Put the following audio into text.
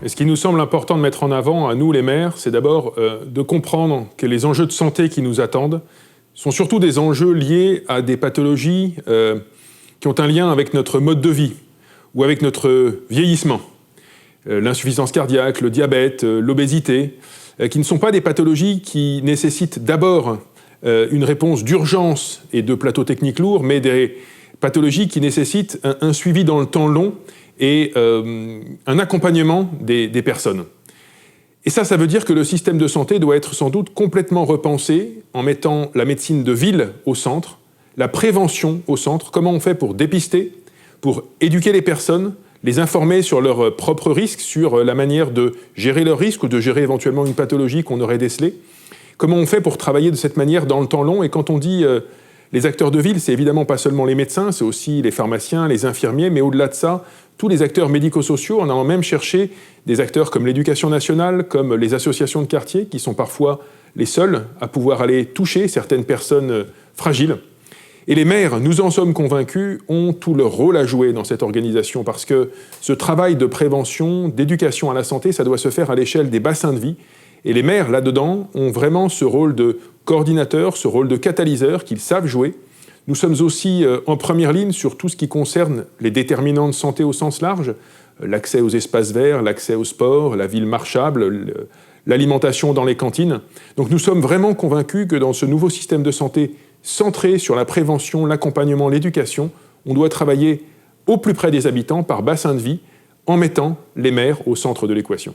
Et ce qui nous semble important de mettre en avant, à nous les maires, c'est d'abord de comprendre que les enjeux de santé qui nous attendent sont surtout des enjeux liés à des pathologies qui ont un lien avec notre mode de vie ou avec notre vieillissement. L'insuffisance cardiaque, le diabète, l'obésité, qui ne sont pas des pathologies qui nécessitent d'abord une réponse d'urgence et de plateau technique lourd, mais des pathologies qui nécessitent un suivi dans le temps long et un accompagnement des personnes. Et ça veut dire que le système de santé doit être sans doute complètement repensé en mettant la médecine de ville au centre, la prévention au centre, comment on fait pour dépister, pour éduquer les personnes, les informer sur leurs propres risques, sur la manière de gérer leurs risques ou de gérer éventuellement une pathologie qu'on aurait décelée. Comment on fait pour travailler de cette manière dans le temps long? Et quand on dit les acteurs de ville, c'est évidemment pas seulement les médecins, c'est aussi les pharmaciens, les infirmiers, mais au-delà de ça, tous les acteurs médico-sociaux. On a même cherché des acteurs comme l'éducation nationale, comme les associations de quartier, qui sont parfois les seuls à pouvoir aller toucher certaines personnes fragiles. Et les maires, nous en sommes convaincus, ont tout leur rôle à jouer dans cette organisation, parce que ce travail de prévention, d'éducation à la santé, ça doit se faire à l'échelle des bassins de vie. Et les maires, là-dedans, ont vraiment ce rôle de coordinateur, ce rôle de catalyseur qu'ils savent jouer. Nous sommes aussi en première ligne sur tout ce qui concerne les déterminants de santé au sens large, l'accès aux espaces verts, l'accès au sport, la ville marchable, l'alimentation dans les cantines. Donc nous sommes vraiment convaincus que dans ce nouveau système de santé centré sur la prévention, l'accompagnement, l'éducation, on doit travailler au plus près des habitants par bassin de vie en mettant les maires au centre de l'équation.